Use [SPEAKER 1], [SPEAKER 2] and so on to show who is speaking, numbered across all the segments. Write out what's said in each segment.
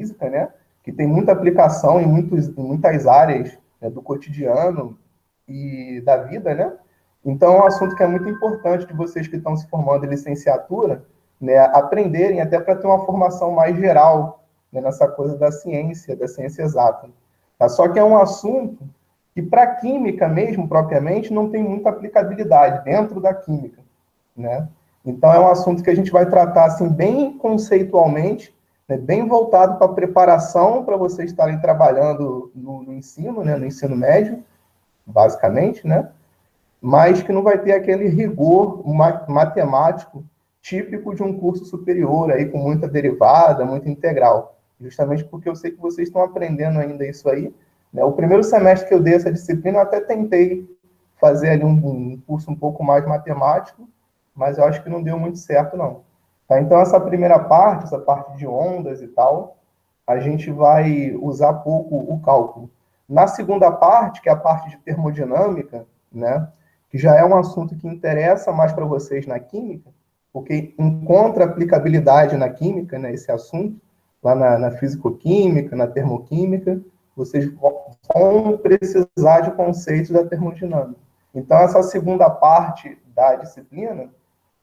[SPEAKER 1] física, né? Que tem muita aplicação em muitas áreas, né, do cotidiano e da vida, né? Então, é um assunto que é muito importante de vocês que estão se formando em licenciatura, né, aprenderem até para ter uma formação mais geral, né, nessa coisa da ciência exata. Tá? Só que é um assunto que, para a química mesmo, propriamente, não tem muita aplicabilidade dentro da química, né? Então, é um assunto que a gente vai tratar assim, bem conceitualmente, né, bem voltado para a preparação para vocês estarem trabalhando no ensino, né, no ensino médio, basicamente, né? Mas que não vai ter aquele rigor matemático típico de um curso superior, aí com muita derivada, muita integral. Justamente porque eu sei que vocês estão aprendendo ainda isso aí, né? O primeiro semestre que eu dei essa disciplina, eu até tentei fazer ali um curso um pouco mais matemático, mas eu acho que não deu muito certo, não. Tá? Então, essa primeira parte, essa parte de ondas e tal, a gente vai usar pouco o cálculo. Na segunda parte, que é a parte de termodinâmica, né, que já é um assunto que interessa mais para vocês na química, porque encontra aplicabilidade na química, né, esse assunto, lá na fisicoquímica, na termoquímica, vocês vão precisar de conceitos da termodinâmica. Então, essa segunda parte da disciplina,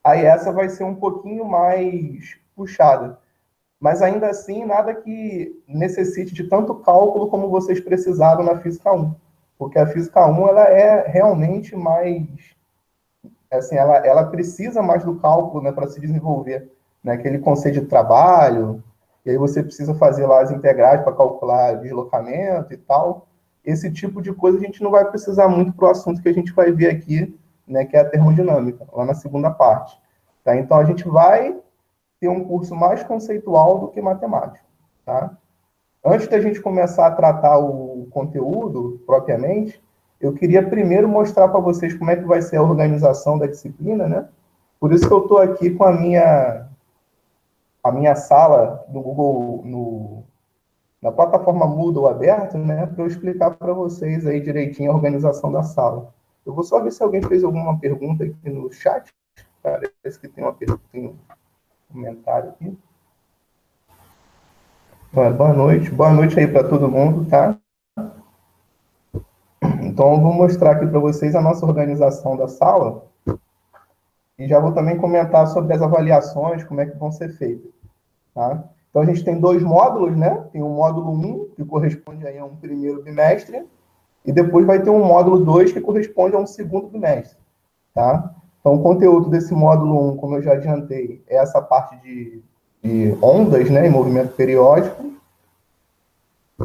[SPEAKER 1] aí essa vai ser um pouquinho mais puxada. Mas ainda assim, nada que necessite de tanto cálculo como vocês precisaram na Física 1. Porque a Física 1 ela é realmente mais... Assim, ela precisa mais do cálculo, né, para se desenvolver. Né? Aquele conceito de trabalho, e aí você precisa fazer lá as integrais para calcular deslocamento e tal. Esse tipo de coisa a gente não vai precisar muito para o assunto que a gente vai ver aqui, né, que é a termodinâmica, lá na segunda parte. Tá? Então, a gente vai ter um curso mais conceitual do que matemático. Tá? Antes da gente começar a tratar o conteúdo propriamente, eu queria primeiro mostrar para vocês como é que vai ser a organização da disciplina, né? Por isso que eu estou aqui com a minha sala no Google, na plataforma Moodle aberta, né? Para eu explicar para vocês aí direitinho a organização da sala. Eu vou só ver se alguém fez alguma pergunta aqui no chat. Parece que tem tem um comentário aqui. Boa noite. Boa noite aí para todo mundo, tá? Então, eu vou mostrar aqui para vocês a nossa organização da sala e já vou também comentar sobre as avaliações, como é que vão ser feitas, tá? Então, a gente tem dois módulos, né? Tem o módulo 1, que corresponde aí a um primeiro bimestre, e depois vai ter um módulo 2, que corresponde a um segundo bimestre, tá? Então, o conteúdo desse módulo 1, como eu já adiantei, é essa parte de ondas, né, em movimento periódico,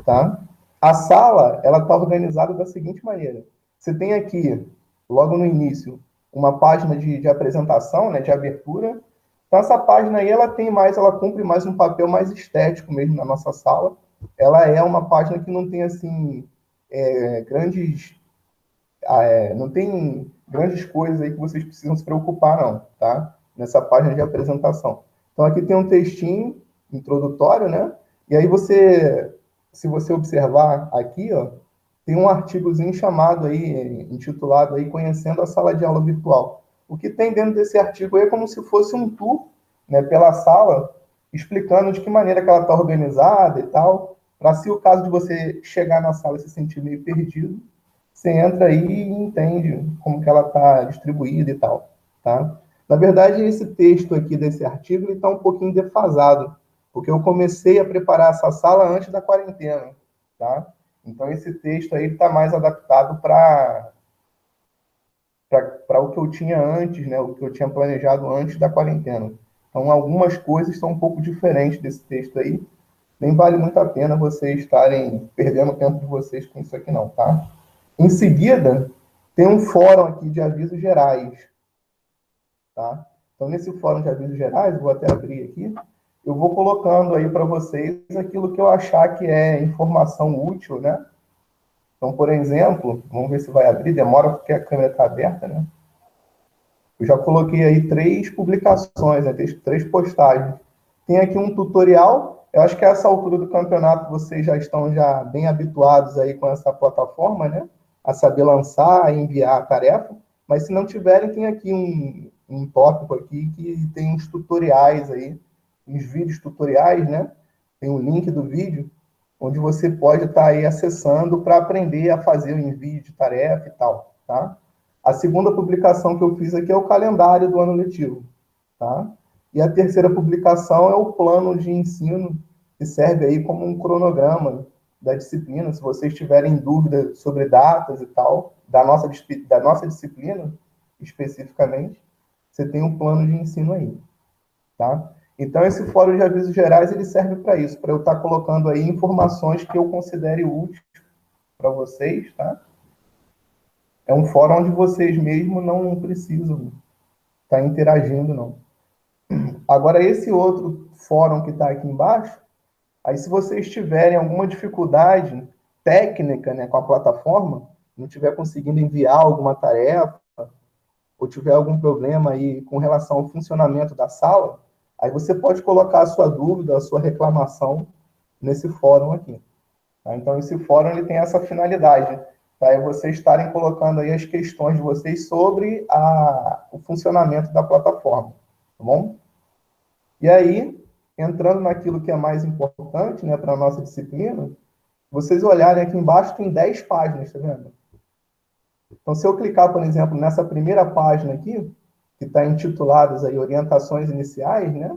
[SPEAKER 1] tá? A sala, ela está organizada da seguinte maneira. Você tem aqui, logo no início, uma página de apresentação, né, de abertura. Então, essa página aí, ela cumpre mais um papel mais estético mesmo na nossa sala. Ela é uma página que não tem, assim, não tem grandes coisas aí que vocês precisam se preocupar, não, tá? Nessa página de apresentação. Então, aqui tem um textinho introdutório, né? E aí se você observar aqui, ó, tem um artigozinho chamado aí, intitulado aí, Conhecendo a Sala de Aula Virtual. O que tem dentro desse artigo aí é como se fosse um tour, né, pela sala, explicando de que maneira que ela está organizada e tal, para se o caso de você chegar na sala e se sentir meio perdido, você entra aí e entende como que ela está distribuída e tal, tá? Na verdade, esse texto aqui desse artigo está um pouquinho defasado, porque eu comecei a preparar essa sala antes da quarentena, tá? Então, esse texto aí está mais adaptado para o que eu tinha antes, né? O que eu tinha planejado antes da quarentena. Então, algumas coisas são um pouco diferentes desse texto aí. Nem vale muito a pena vocês estarem perdendo o tempo de vocês com isso aqui, não, tá? Em seguida, tem um fórum aqui de avisos gerais, tá? Então, nesse fórum de avisos gerais, vou até abrir aqui, eu vou colocando aí para vocês aquilo que eu achar que é informação útil, né? Então, por exemplo, vamos ver se vai abrir, demora porque a câmera está aberta, né? Eu já coloquei aí 3 publicações, né? 3 postagens. Tem aqui um tutorial, eu acho que a essa altura do campeonato vocês já estão já bem habituados aí com essa plataforma, né? A saber lançar e enviar a tarefa, mas se não tiverem, tem aqui um tópico aqui que tem uns tutoriais aí, uns vídeos tutoriais, né? tem um link do vídeo, onde você pode estar aí acessando para aprender a fazer o envio de tarefa e tal, tá? A segunda publicação que eu fiz aqui é o calendário do ano letivo, tá? E a terceira publicação é o plano de ensino, que serve aí como um cronograma da disciplina. Se vocês tiverem dúvida sobre datas e tal, da nossa disciplina, especificamente, você tem um plano de ensino aí, tá? Então, esse fórum de avisos gerais, ele serve para isso, para eu estar colocando aí informações que eu considere úteis para vocês, tá? É um fórum onde vocês mesmos não precisam estar interagindo, não. Agora, esse outro fórum que está aqui embaixo, aí se vocês tiverem alguma dificuldade técnica, né, com a plataforma, não estiver conseguindo enviar alguma tarefa, ou tiver algum problema aí com relação ao funcionamento da sala, aí você pode colocar a sua dúvida, a sua reclamação nesse fórum aqui. Tá? Então, esse fórum ele tem essa finalidade, tá? É vocês estarem colocando aí as questões de vocês sobre o funcionamento da plataforma, tá bom? E aí, entrando naquilo que é mais importante, né, para a nossa disciplina, vocês olharem aqui embaixo, tem 10 páginas, tá vendo? Então, se eu clicar, por exemplo, nessa primeira página aqui, que está intitulada aí Orientações Iniciais, né?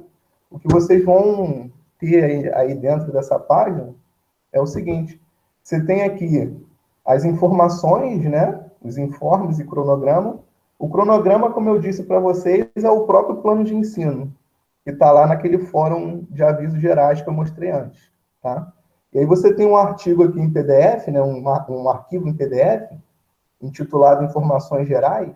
[SPEAKER 1] O que vocês vão ter aí dentro dessa página é o seguinte: você tem aqui as informações, né? Os informes e cronograma. O cronograma, como eu disse para vocês, é o próprio plano de ensino, que está lá naquele fórum de avisos gerais que eu mostrei antes, tá? E aí você tem um artigo aqui em PDF, né? Um arquivo em PDF, intitulado Informações Gerais.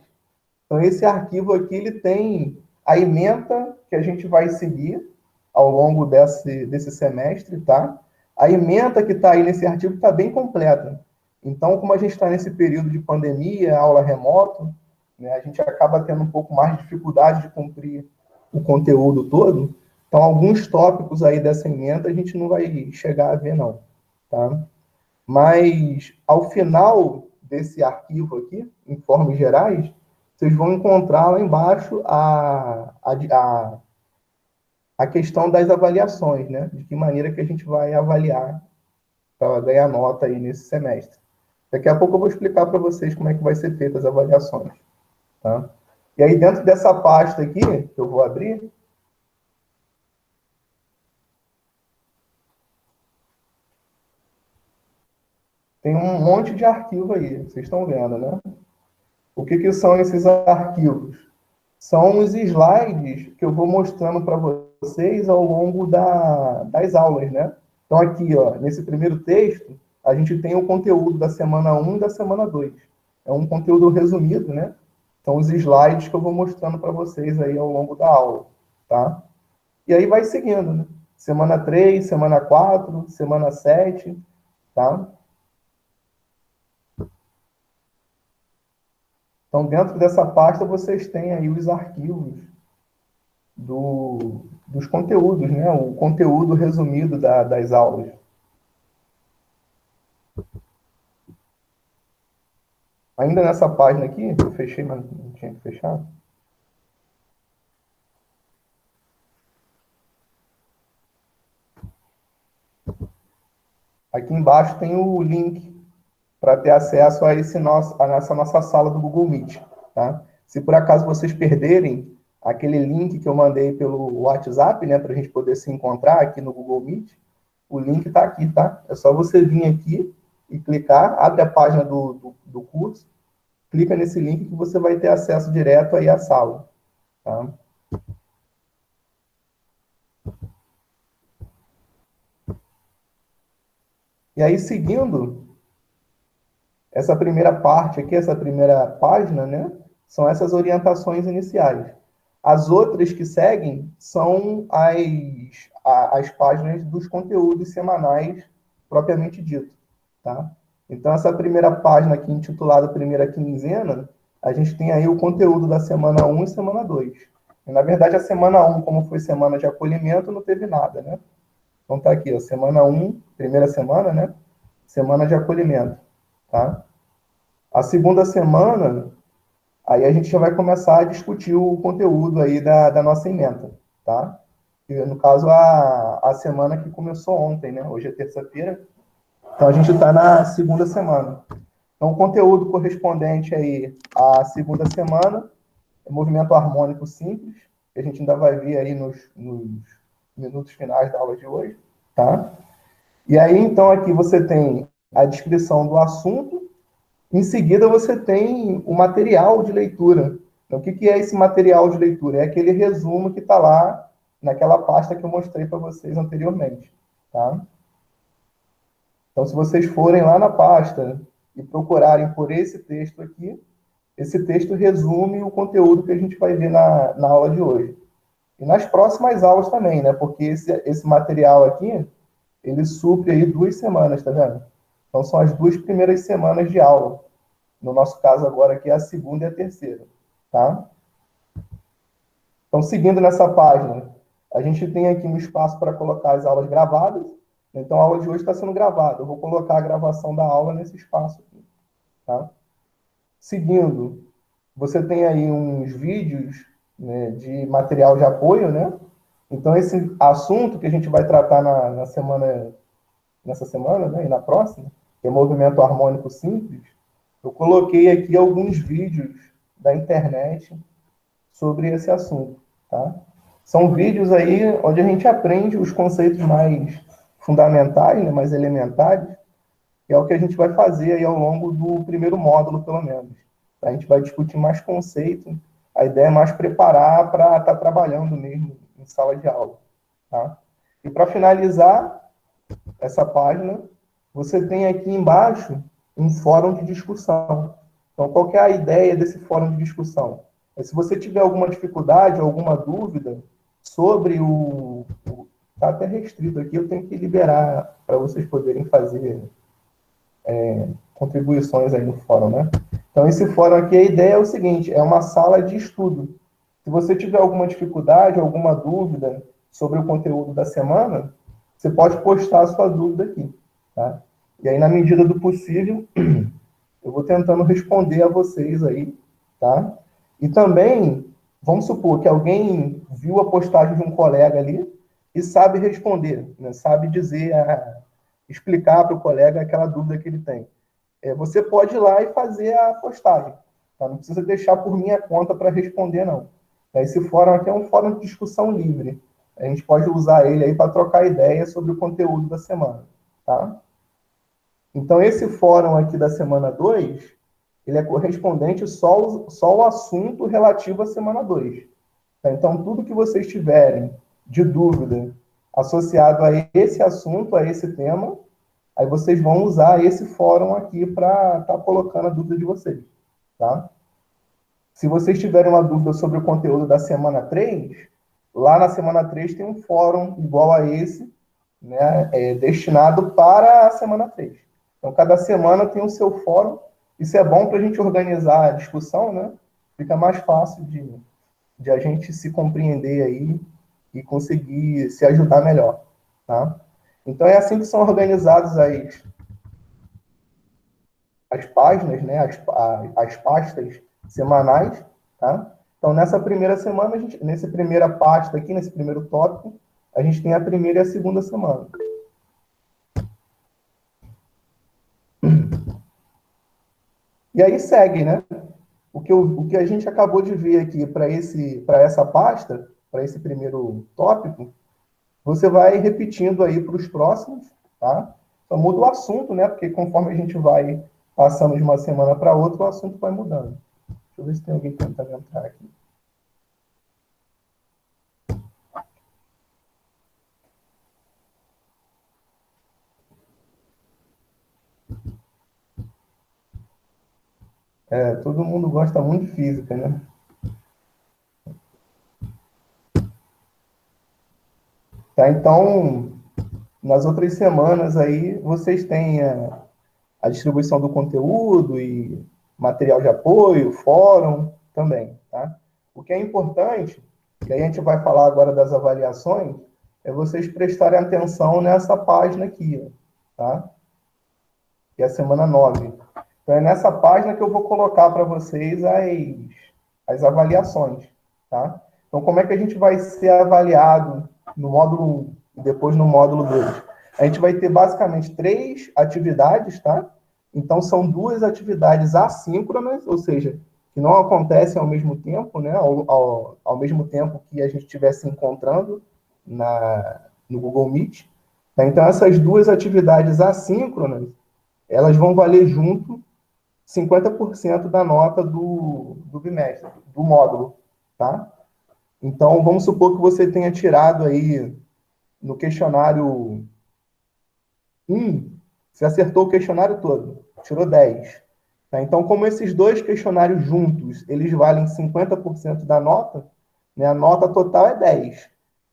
[SPEAKER 1] Então, esse arquivo aqui, ele tem a ementa que a gente vai seguir ao longo desse semestre, tá? A ementa que está aí nesse artigo está bem completa. Então, como a gente está nesse período de pandemia, aula remoto, né, a gente acaba tendo um pouco mais de dificuldade de cumprir o conteúdo todo. Então, alguns tópicos aí dessa ementa a gente não vai chegar a ver, não, tá? Mas, ao final desse arquivo aqui, informes gerais, vocês vão encontrar lá embaixo a questão das avaliações, né? De que maneira que a gente vai avaliar para ganhar nota aí nesse semestre. Daqui a pouco eu vou explicar para vocês como é que vai ser feitas as avaliações, tá? E aí, dentro dessa pasta aqui, que eu vou abrir, tem um monte de arquivo aí, vocês estão vendo, né? O que são esses arquivos? São os slides que eu vou mostrando para vocês ao longo das aulas, né? Então, aqui, ó, nesse primeiro texto, a gente tem o conteúdo da semana 1 e da semana 2. É um conteúdo resumido, né? São os slides que eu vou mostrando para vocês aí ao longo da aula, tá? E aí vai seguindo, né? Semana 3, semana 4, semana 7, tá? Então, dentro dessa pasta, vocês têm aí os arquivos dos conteúdos, né? O conteúdo resumido das aulas. Ainda nessa página aqui, eu fechei, mas não tinha que fechar. Aqui embaixo tem o link para ter acesso a essa nossa sala do Google Meet, tá? Se por acaso vocês perderem aquele link que eu mandei pelo WhatsApp, né, para a gente poder se encontrar aqui no Google Meet, o link está aqui, tá? É só você vir aqui e clicar, abre a página do curso, clica nesse link que você vai ter acesso direto aí à sala, tá? E aí, seguindo essa primeira parte aqui, essa primeira página, né, são essas orientações iniciais. As outras que seguem são as páginas dos conteúdos semanais propriamente dito, tá? Então, essa primeira página aqui, intitulada Primeira Quinzena, a gente tem aí o conteúdo da semana 1 e semana 2. E, na verdade, a semana 1, como foi semana de acolhimento, não teve nada, né? Então, tá aqui, ó, semana 1, primeira semana, né? Semana de acolhimento, tá? A segunda semana, aí a gente já vai começar a discutir o conteúdo aí da nossa ementa, tá? no caso, a semana que começou ontem, né? Hoje é terça-feira, então a gente está na segunda semana. Então, o conteúdo correspondente aí à segunda semana é movimento harmônico simples, que a gente ainda vai ver aí nos minutos finais da aula de hoje, tá? E aí, então, aqui você tem a descrição do assunto, em seguida você tem o material de leitura. Então, o que é esse material de leitura? É aquele resumo que está lá naquela pasta que eu mostrei para vocês anteriormente, tá? Então, se vocês forem lá na pasta e procurarem por esse texto aqui, esse texto resume o conteúdo que a gente vai ver na aula de hoje. E nas próximas aulas também, né? Porque esse material aqui, ele supre aí 2 semanas, tá vendo? Então, são as 2 primeiras semanas de aula. No nosso caso agora aqui é a segunda e a terceira, tá? Então, seguindo nessa página, a gente tem aqui um espaço para colocar as aulas gravadas. Então, a aula de hoje está sendo gravada. Eu vou colocar a gravação da aula nesse espaço aqui, tá? Seguindo, você tem aí uns vídeos, né, de material de apoio, né? Então, esse assunto que a gente vai tratar nessa semana, né, e na próxima, que é movimento harmônico simples, eu coloquei aqui alguns vídeos da internet sobre esse assunto, tá? São vídeos aí onde a gente aprende os conceitos mais fundamentais, né, mais elementares, que é o que a gente vai fazer aí ao longo do primeiro módulo, pelo menos. A gente vai discutir mais conceito, a ideia é mais preparar para estar trabalhando mesmo em sala de aula, tá? E para finalizar essa página, você tem aqui embaixo um fórum de discussão. Então, qual que é a ideia desse fórum de discussão? É, se você tiver alguma dificuldade, alguma dúvida sobre está até restrito aqui, eu tenho que liberar para vocês poderem fazer contribuições aí no fórum, né? Então, esse fórum aqui, a ideia é o seguinte, é uma sala de estudo. Se você tiver alguma dificuldade, alguma dúvida sobre o conteúdo da semana, você pode postar a sua dúvida aqui, tá? E aí, na medida do possível, eu vou tentando responder a vocês aí, tá? E também, vamos supor que alguém viu a postagem de um colega ali e sabe responder, né? Sabe dizer, explicar para o colega aquela dúvida que ele tem. Você pode ir lá e fazer a postagem, tá? Não precisa deixar por minha conta para responder, não. Esse fórum aqui é um fórum de discussão livre. A gente pode usar ele aí para trocar ideias sobre o conteúdo da semana, tá? Então, esse fórum aqui da semana 2, ele é correspondente só ao assunto relativo à semana 2. Tá? Então, tudo que vocês tiverem de dúvida associado a esse assunto, a esse tema, aí vocês vão usar esse fórum aqui para estar colocando a dúvida de vocês, tá? Se vocês tiverem uma dúvida sobre o conteúdo da semana 3, lá na semana 3 tem um fórum igual a esse, né, destinado para a semana 3. Então, cada semana tem o seu fórum. Isso é bom para a gente organizar a discussão, né? Fica mais fácil de a gente se compreender aí e conseguir se ajudar melhor, tá? Então, é assim que são organizadas as páginas, né? As pastas semanais, tá? Então, nessa primeira semana, nessa primeira pasta aqui, nesse primeiro tópico, a gente tem a primeira e a segunda semana. E aí segue, né? O que a gente acabou de ver aqui para essa pasta, para esse primeiro tópico, você vai repetindo aí para os próximos, tá? Só muda o assunto, né? Porque conforme a gente vai passando de uma semana para outra, o assunto vai mudando. Deixa eu ver se tem alguém tentando entrar aqui. Todo mundo gosta muito de física, né? Tá, então, nas outras semanas aí, vocês têm a distribuição do conteúdo e material de apoio, fórum também, tá? O que é importante, e aí a gente vai falar agora das avaliações, é vocês prestarem atenção nessa página aqui, tá? Que é a semana 9. Então é nessa página que eu vou colocar para vocês as avaliações, tá? Então como é que a gente vai ser avaliado no módulo 1 e depois no módulo 2. A gente vai ter basicamente 3 atividades, tá? Então, são 2 atividades assíncronas, ou seja, que não acontecem ao mesmo tempo, né? Ao mesmo tempo que a gente estiver se encontrando no Google Meet. Tá? Então, essas 2 atividades assíncronas, elas vão valer junto 50% da nota do bimestre, do módulo, tá? Então, vamos supor que você tenha tirado aí no questionário 1, você acertou o questionário todo, tirou 10. Tá? Então, como esses 2 questionários juntos, eles valem 50% da nota, né? A nota total é 10.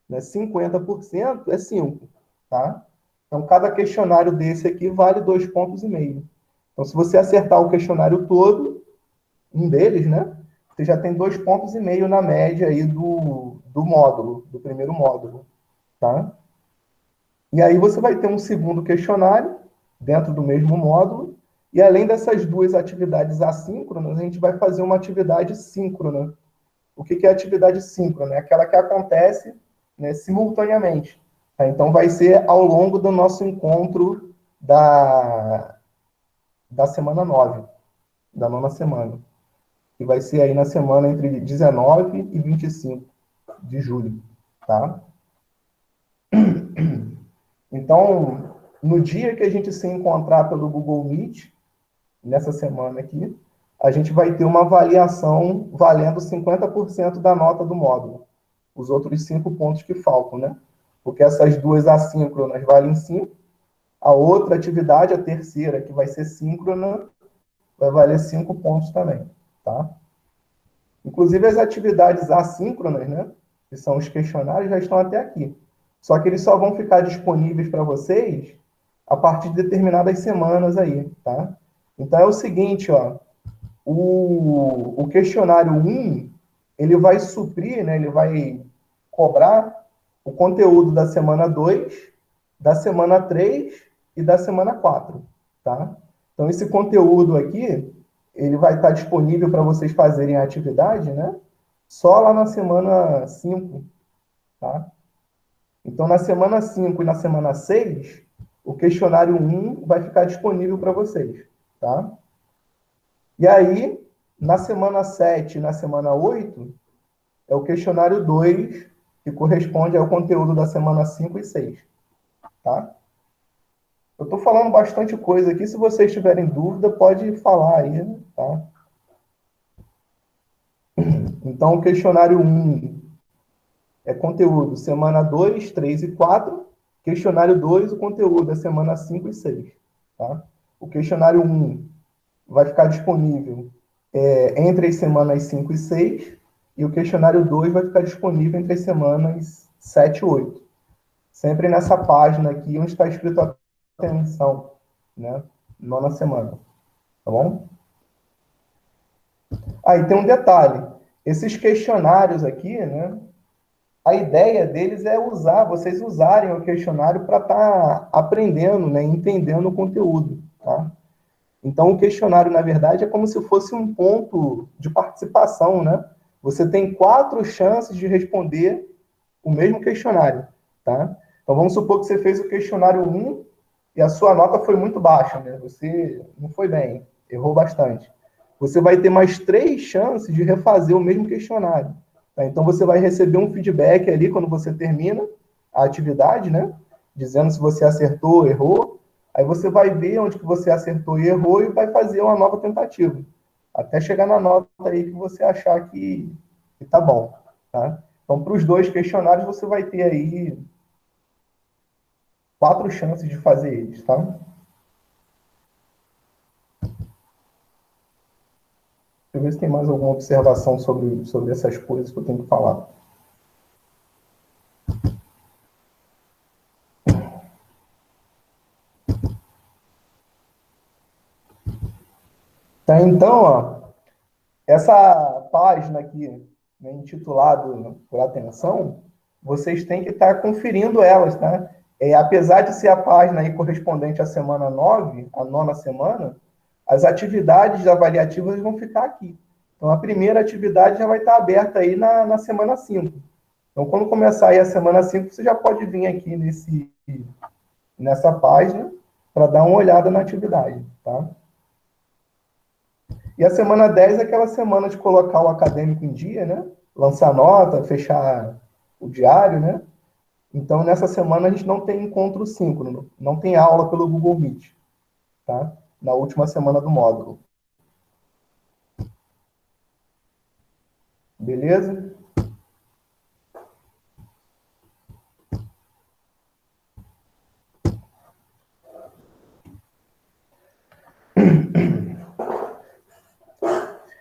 [SPEAKER 1] Né? 50% é 5. Tá? Então, cada questionário desse aqui vale 2,5 pontos. Então, se você acertar o questionário todo, um deles, né? Você já tem 2,5 pontos na média aí do módulo, do primeiro módulo. Tá? E aí você vai ter um segundo questionário dentro do mesmo módulo, e além dessas 2 atividades assíncronas, a gente vai fazer uma atividade síncrona. O que é atividade síncrona? É aquela que acontece, né, simultaneamente. Tá? Então, vai ser ao longo do nosso encontro da semana 9, da nona semana, que vai ser aí na semana entre 19 e 25 de julho. Tá? Então, no dia que a gente se encontrar pelo Google Meet, nessa semana aqui, a gente vai ter uma avaliação valendo 50% da nota do módulo. Os outros 5 pontos que faltam, né? Porque essas 2 assíncronas valem 5. A outra atividade, a terceira, que vai ser síncrona, vai valer 5 pontos também, tá? Inclusive, as atividades assíncronas, né? Que são os questionários, já estão até aqui. Só que eles só vão ficar disponíveis para vocês a partir de determinadas semanas aí, tá? Então, é o seguinte, ó. O questionário 1, ele vai suprir, né? Ele vai cobrar o conteúdo da semana 2, da semana 3 e da semana 4, tá? Então, esse conteúdo aqui, ele vai estar disponível para vocês fazerem a atividade, né? Só lá na semana 5, tá? Então, na semana 5 e na semana 6, o questionário 1 vai ficar disponível para vocês, tá? E aí, na semana 7 e na semana 8, é o questionário 2, que corresponde ao conteúdo da semana 5 e 6, tá? Eu estou falando bastante coisa aqui, se vocês tiverem dúvida, pode falar aí, tá? Então, o questionário 1 é conteúdo semana 2, 3 e 4. Questionário 2, o conteúdo é semana 5 e 6, tá? O questionário 1 vai ficar disponível entre as semanas 5 e 6, e o questionário 2 vai ficar disponível entre as semanas 7 e 8. Sempre nessa página aqui, onde está escrito atenção, né? Nona semana, tá bom? Aí tem um detalhe. Esses questionários aqui, né? A ideia deles é vocês usarem o questionário para estar aprendendo, né? Entendendo o conteúdo, tá? Então, o questionário, na verdade, é como se fosse um ponto de participação, né? Você tem 4 chances de responder o mesmo questionário, tá? Então, vamos supor que você fez o questionário 1 e a sua nota foi muito baixa, né? Você não foi bem, errou bastante. Você vai ter mais 3 chances de refazer o mesmo questionário. Tá? Então, você vai receber um feedback ali quando você termina a atividade, né? Dizendo se você acertou, errou. Aí você vai ver onde que você acertou e errou e vai fazer uma nova tentativa. Até chegar na nota aí que você achar que tá bom, tá? Então, para os 2 questionários, você vai ter aí 4 chances de fazer eles, tá? Deixa eu ver se tem mais alguma observação sobre essas coisas que eu tenho que falar. Tá, então, ó, essa página aqui, né, intitulado por atenção, vocês têm que estar conferindo elas, tá? Apesar de ser a página aí correspondente à semana 9, a nona semana, as atividades avaliativas vão ficar aqui. Então, a primeira atividade já vai estar aberta aí na semana 5, Então, quando começar aí a semana 5, você já pode vir aqui nessa página para dar uma olhada na atividade, tá? E a semana 10 é aquela semana de colocar o acadêmico em dia, né? Lançar nota, fechar o diário, né? Então, nessa semana a gente não tem encontro síncrono, não tem aula pelo Google Meet, tá? Na última semana do módulo. Beleza?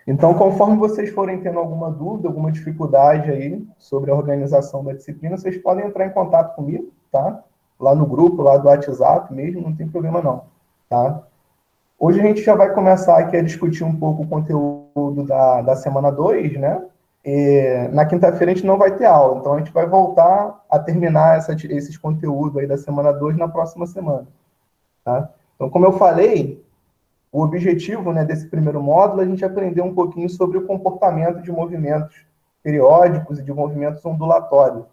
[SPEAKER 1] Então, conforme vocês forem tendo alguma dúvida, alguma dificuldade aí sobre a organização da disciplina, vocês podem entrar em contato comigo, tá? Lá no grupo, lá do WhatsApp mesmo, não tem problema não, tá? Hoje a gente já vai começar aqui a discutir um pouco o conteúdo da semana 2, né? E na quinta-feira a gente não vai ter aula, então a gente vai voltar a terminar esses conteúdos aí da semana 2 na próxima semana, tá? Então, como eu falei, o objetivo, né, desse primeiro módulo é a gente aprender um pouquinho sobre o comportamento de movimentos periódicos e de movimentos ondulatórios,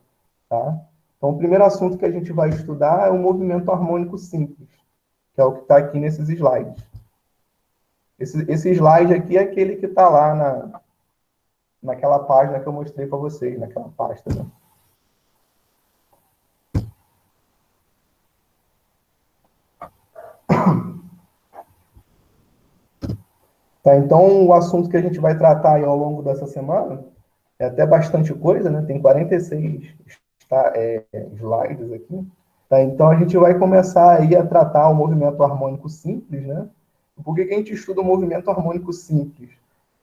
[SPEAKER 1] tá? Então, o primeiro assunto que a gente vai estudar é o movimento harmônico simples, que é o que está aqui nesses slides. Esse slide aqui é aquele que está lá naquela página que eu mostrei para vocês, naquela pasta, né? Tá, então, o assunto que a gente vai tratar aí ao longo dessa semana é até bastante coisa, né? Tem 46 slides aqui. Tá, então, a gente vai começar aí a tratar o movimento harmônico simples, né? Por que a gente estuda o movimento harmônico simples?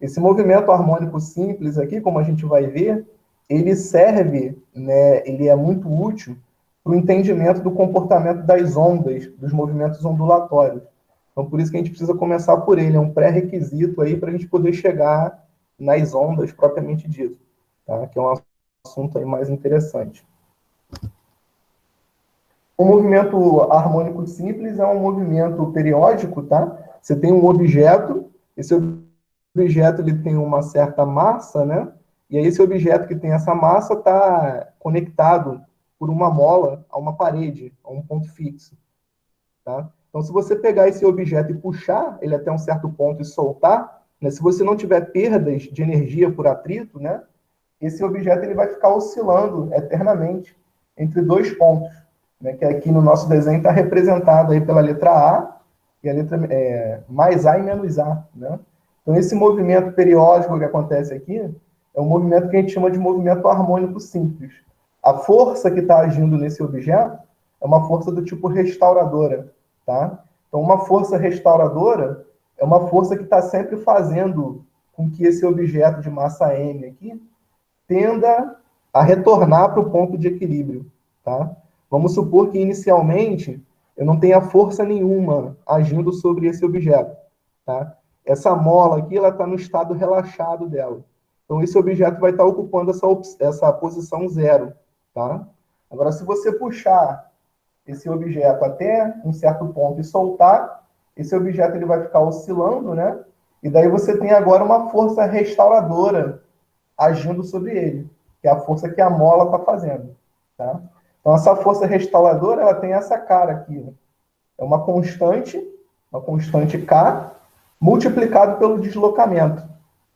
[SPEAKER 1] Esse movimento harmônico simples aqui, como a gente vai ver, ele serve, né? Ele é muito útil para o entendimento do comportamento das ondas, dos movimentos ondulatórios. Então, por isso que a gente precisa começar por ele, é um pré-requisito aí para a gente poder chegar nas ondas propriamente dito, tá? Que é um assunto aí mais interessante. O movimento harmônico simples é um movimento periódico, tá? Você tem um objeto, esse objeto ele tem uma certa massa, né? E aí esse objeto que tem essa massa está conectado por uma mola a uma parede, a um ponto fixo, tá? Então, se você pegar esse objeto e puxar ele até um certo ponto e soltar, né, se você não tiver perdas de energia por atrito, né, esse objeto ele vai ficar oscilando eternamente entre dois pontos, né, que aqui no nosso desenho está representado aí pela letra A e a letra mais A e menos A, né? Então, esse movimento periódico que acontece aqui é um movimento que a gente chama de movimento harmônico simples. A força que está agindo nesse objeto é uma força do tipo restauradora, tá? Então, uma força restauradora é uma força que está sempre fazendo com que esse objeto de massa m aqui tenda a retornar para o ponto de equilíbrio, tá? Vamos supor que inicialmente eu não tenha força nenhuma agindo sobre esse objeto, tá? Essa mola aqui, ela está no estado relaxado dela. Então, esse objeto vai estar ocupando essa posição zero, tá? Agora, se você puxar esse objeto até um certo ponto e soltar, esse objeto ele vai ficar oscilando, né? E daí você tem agora uma força restauradora agindo sobre ele, que é a força que a mola está fazendo, tá? Então, essa força restauradora, ela tem essa cara aqui, né? É uma constante K, multiplicado pelo deslocamento,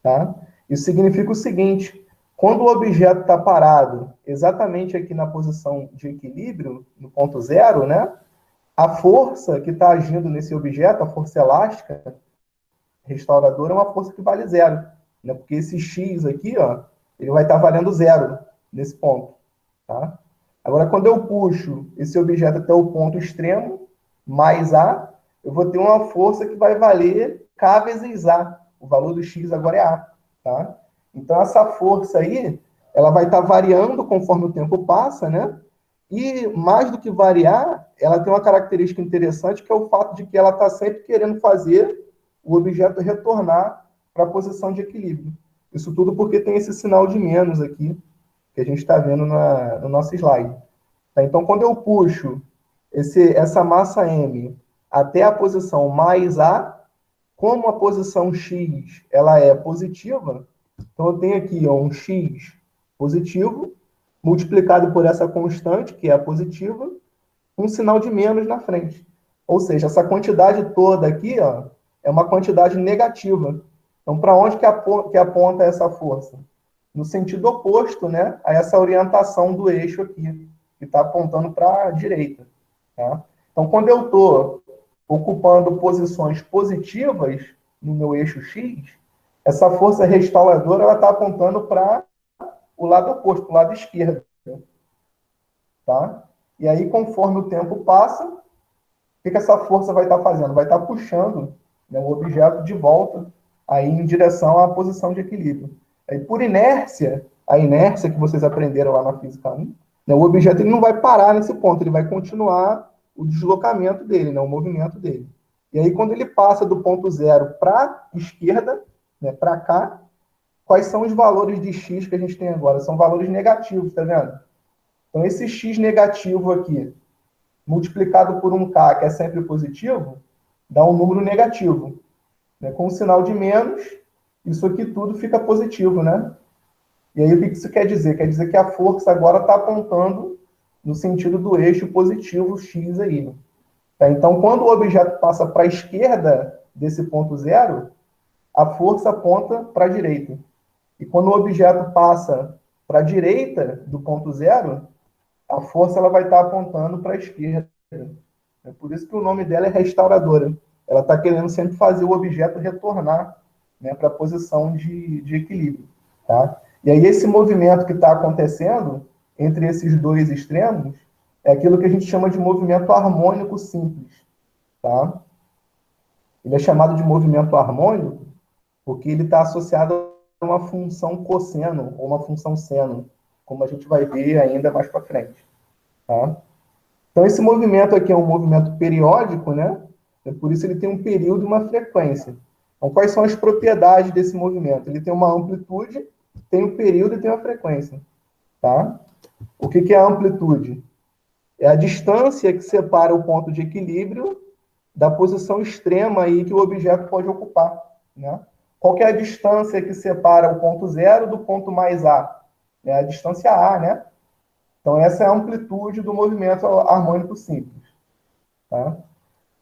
[SPEAKER 1] tá? Isso significa o seguinte, quando o objeto está parado exatamente aqui na posição de equilíbrio, no ponto zero, né? A força que está agindo nesse objeto, a força elástica restauradora, é uma força que vale zero, né? Porque esse X aqui, ó, ele vai estar valendo zero nesse ponto, tá? Agora, quando eu puxo esse objeto até o ponto extremo, mais A, eu vou ter uma força que vai valer K vezes A. O valor do X agora é A, tá? Então, essa força aí, ela vai estar variando conforme o tempo passa, né? E, mais do que variar, ela tem uma característica interessante, que é o fato de que ela está sempre querendo fazer o objeto retornar para a posição de equilíbrio. Isso tudo porque tem esse sinal de menos aqui, que a gente está vendo no nosso slide. Tá? Então, quando eu puxo essa massa M até a posição mais A, como a posição X ela é positiva, então eu tenho aqui ó, um X positivo multiplicado por essa constante, que é a positiva, um sinal de menos na frente. Ou seja, essa quantidade toda aqui, ó, é uma quantidade negativa. Então, para onde que aponta essa força? No sentido oposto, né, a essa orientação do eixo aqui, que está apontando para a direita. Tá? Então, quando eu estou ocupando posições positivas no meu eixo X, essa força restauradora está apontando para o lado oposto, para o lado esquerdo. Tá? E aí, conforme o tempo passa, o que essa força vai estar fazendo? Vai estar puxando, né, o objeto de volta aí em direção à posição de equilíbrio. Aí, por inércia, a inércia que vocês aprenderam lá na Física 1, né, o objeto ele não vai parar nesse ponto, ele vai continuar o deslocamento dele, né, o movimento dele. E aí, quando ele passa do ponto zero para a esquerda, né, para cá, quais são os valores de x que a gente tem agora? São valores negativos, tá vendo? Então, esse x negativo aqui, multiplicado por um k, que é sempre positivo, dá um número negativo. Né? Com o sinal de menos, isso aqui tudo fica positivo, né? E aí, o que isso quer dizer? Quer dizer que a força agora está apontando no sentido do eixo positivo x aí. Tá? Então, quando o objeto passa para a esquerda desse ponto zero, a força aponta para a direita. E quando o objeto passa para a direita do ponto zero, a força ela vai estar apontando para a esquerda. É por isso que o nome dela é restauradora. Ela está querendo sempre fazer o objeto retornar, né, para a posição de equilíbrio. Tá? E aí esse movimento que está acontecendo entre esses dois extremos é aquilo que a gente chama de movimento harmônico simples. Tá? Ele é chamado de movimento harmônico porque ele está associado a uma função cosseno ou uma função seno, como a gente vai ver ainda mais para frente. Tá? Então, esse movimento aqui é um movimento periódico, né? Por isso ele tem um período e uma frequência. Então, quais são as propriedades desse movimento? Ele tem uma amplitude, tem um período e tem uma frequência. Tá? O que é a amplitude? É a distância que separa o ponto de equilíbrio da posição extrema aí que o objeto pode ocupar. Né? Qual que é a distância que separa o ponto zero do ponto mais A? É a distância A, né? Então, essa é a amplitude do movimento harmônico simples. Tá?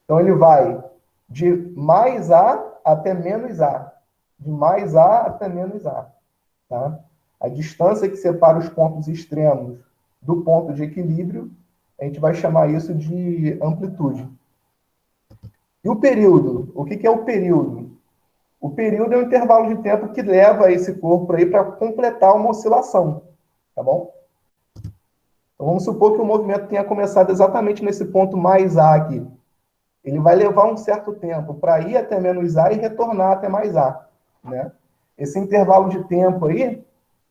[SPEAKER 1] Então, ele vai de mais A até menos A. De mais A até menos A. Tá? A distância que separa os pontos extremos do ponto de equilíbrio, a gente vai chamar isso de amplitude. E o período? O que é o período? O período é o intervalo de tempo que leva esse corpo aí para completar uma oscilação. Tá bom? Então, vamos supor que o movimento tenha começado exatamente nesse ponto mais A aqui. Ele vai levar um certo tempo para ir até menos A e retornar até mais A. Né? Esse intervalo de tempo aí,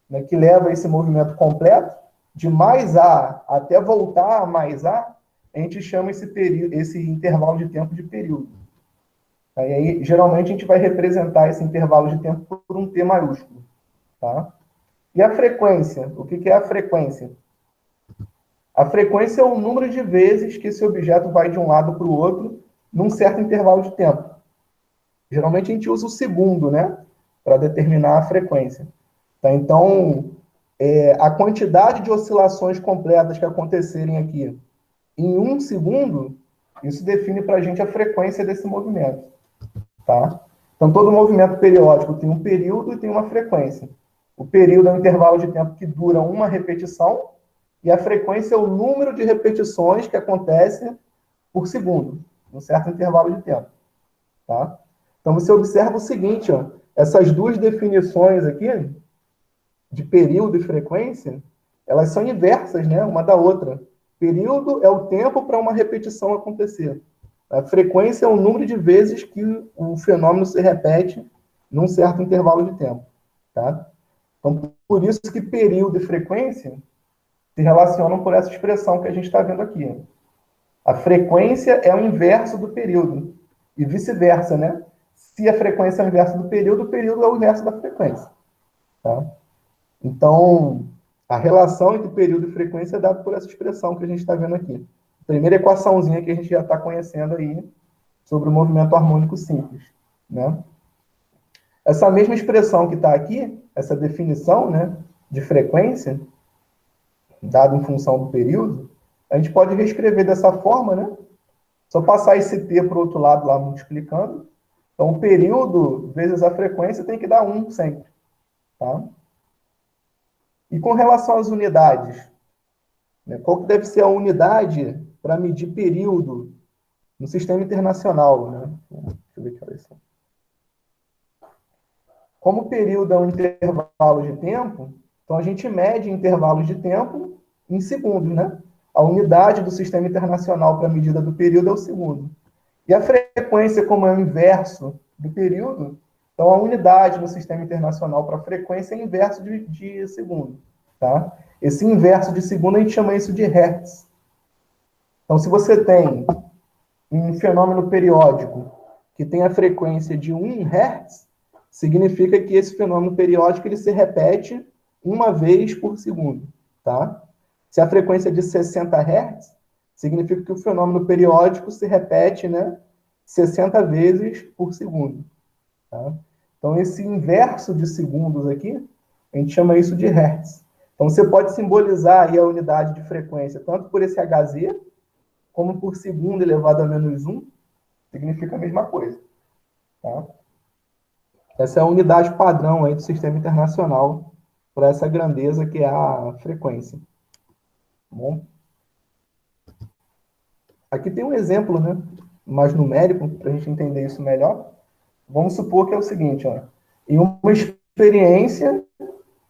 [SPEAKER 1] né, que leva esse movimento completo, de mais A até voltar a mais A gente chama esse intervalo de tempo de período. Aí, geralmente, a gente vai representar esse intervalo de tempo por um T maiúsculo. Tá? E a frequência? O que é a frequência? A frequência é o número de vezes que esse objeto vai de um lado para o outro num certo intervalo de tempo. Geralmente a gente usa o segundo, né, para determinar a frequência. Tá? Então, a quantidade de oscilações completas que acontecerem aqui em um segundo, isso define para a gente a frequência desse movimento. Tá? Então, todo movimento periódico tem um período e tem uma frequência. O período é um intervalo de tempo que dura uma repetição, e a frequência é o número de repetições que acontece por segundo, num certo intervalo de tempo. Tá? Então, você observa o seguinte, ó, essas duas definições aqui, de período e frequência, elas são inversas, né, uma da outra. Período é o tempo para uma repetição acontecer. A frequência é o número de vezes que o fenômeno se repete num certo intervalo de tempo. Tá? Então, por isso que período e frequência se relacionam por essa expressão que a gente está vendo aqui. A frequência é o inverso do período. E vice-versa, né? Se a frequência é o inverso do período, o período é o inverso da frequência. Tá? Então, a relação entre período e frequência é dada por essa expressão que a gente está vendo aqui. A primeira equaçãozinha que a gente já está conhecendo aí sobre o movimento harmônico simples. Né? Essa mesma expressão que está aqui, essa definição, né, de frequência, dado em função do período, a gente pode reescrever dessa forma, né? Só passar esse t para o outro lado lá multiplicando. Então, o período vezes a frequência tem que dar 1 sempre. Tá? E com relação às unidades, né? Qual que deve ser a unidade para medir período no sistema internacional? Né? Deixa eu ver aqui, olha só. Como o período é um intervalo de tempo, então a gente mede intervalos de tempo em segundos, né? A unidade do sistema internacional para a medida do período é o segundo. E a frequência, como é o inverso do período, então a unidade no sistema internacional para a frequência é inverso de segundo. Tá? Esse inverso de segundo a gente chama isso de hertz. Então, se você tem um fenômeno periódico que tem a frequência de 1 Hz, significa que esse fenômeno periódico ele se repete uma vez por segundo. Tá? Se a frequência é de 60 Hz, significa que o fenômeno periódico se repete, né, 60 vezes por segundo. Tá? Então, esse inverso de segundos aqui, a gente chama isso de Hertz. Então, você pode simbolizar aí a unidade de frequência, tanto por esse Hz, como por segundo elevado a menos 1, significa a mesma coisa. Tá? Essa é a unidade padrão aí do sistema internacional para essa grandeza que é a frequência. Bom, aqui tem um exemplo, né, mais numérico, para a gente entender isso melhor. Vamos supor que é o seguinte, ó, em uma experiência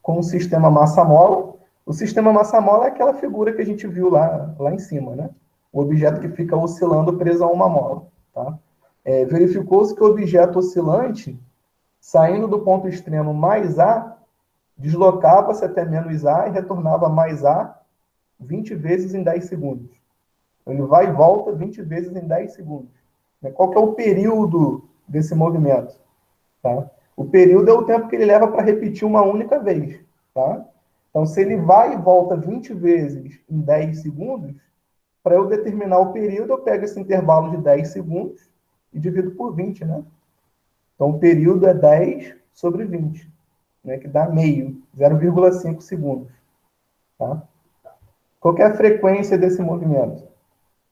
[SPEAKER 1] com o sistema massa-mola, o sistema massa-mola é aquela figura que a gente viu lá em cima, né? O objeto que fica oscilando preso a uma mola. Tá? Verificou-se que o objeto oscilante, saindo do ponto extremo mais A, deslocava-se até menos A e retornava mais A 20 vezes em 10 segundos. Ele vai e volta 20 vezes em 10 segundos. Qual que é o período desse movimento? Tá? O período é o tempo que ele leva para repetir uma única vez. Tá? Então, se ele vai e volta 20 vezes em 10 segundos, para eu determinar o período, eu pego esse intervalo de 10 segundos e divido por 20. Né? Então, o período é 10 sobre 20, né? Que dá meio, 0,5 segundos. Tá? Qual que é a frequência desse movimento?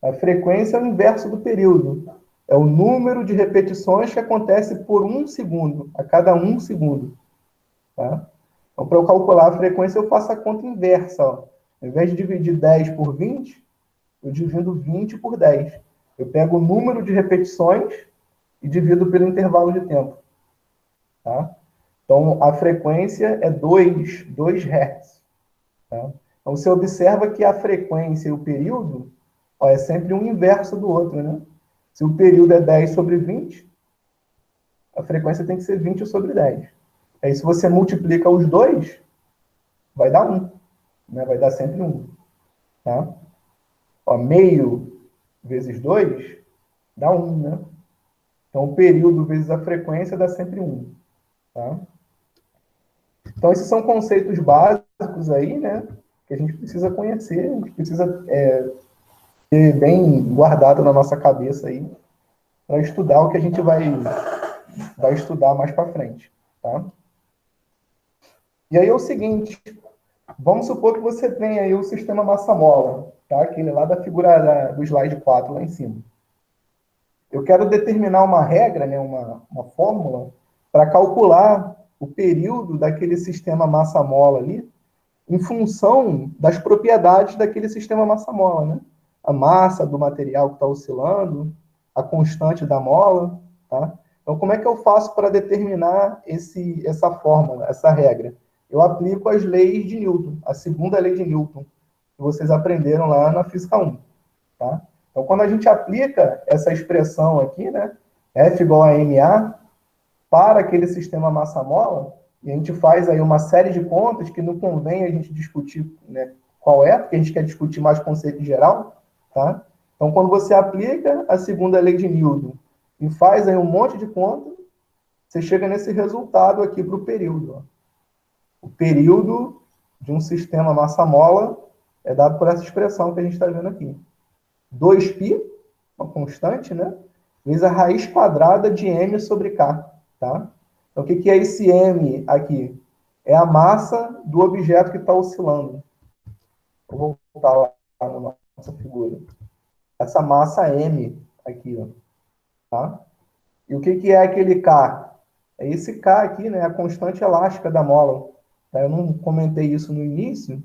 [SPEAKER 1] A frequência é o inverso do período. É o número de repetições que acontece por 1 segundo, a cada 1 segundo. Tá? Então, para eu calcular a frequência, eu faço a conta inversa. Ó. Ao invés de dividir 10 por 20, eu divido 20 por 10. Eu pego o número de repetições e divido pelo intervalo de tempo. Tá? Então, a frequência é 2 Hz. Tá? Então, você observa que a frequência e o período é sempre um inverso do outro, né? Se o período é 10 sobre 20, a frequência tem que ser 20 sobre 10. Aí, se você multiplica os dois, vai dar 1. Né? Vai dar sempre 1. Tá? Meio vezes 2 dá 1, né? Então, o período vezes a frequência dá sempre 1. Tá? Então, esses são conceitos básicos aí, né? Que a gente precisa conhecer, a gente precisa ter bem guardado na nossa cabeça aí, para estudar o que a gente vai estudar mais para frente, tá? E aí é o seguinte, vamos supor que você tem aí o sistema massa-mola, tá? Aquele lá da figura do slide 4, lá em cima. Eu quero determinar uma regra, né, uma fórmula, para calcular o período daquele sistema massa-mola ali, em função das propriedades daquele sistema massa-mola, né? A massa do material que está oscilando, a constante da mola, tá? Então, como é que eu faço para determinar essa fórmula, essa regra? Eu aplico as leis de Newton, a segunda lei de Newton, que vocês aprenderam lá na Física 1, tá? Então, quando a gente aplica essa expressão aqui, né, F igual a ma, para aquele sistema massa-mola, e a gente faz aí uma série de contas que não convém a gente discutir, né, qual é, porque a gente quer discutir mais conceito geral, tá? Então, quando você aplica a segunda lei de Newton e faz aí um monte de conta, você chega nesse resultado aqui para o período. Ó. O período de um sistema massa-mola é dado por essa expressão que a gente está vendo aqui. 2π, uma constante, né? Vezes a raiz quadrada de m sobre k, tá? Então, o que é esse m aqui? É a massa do objeto que está oscilando. Vou voltar lá na nossa figura. Essa massa M aqui, ó, tá? E o que é aquele K? É esse K aqui, né? A constante elástica da mola. Tá? Eu não comentei isso no início,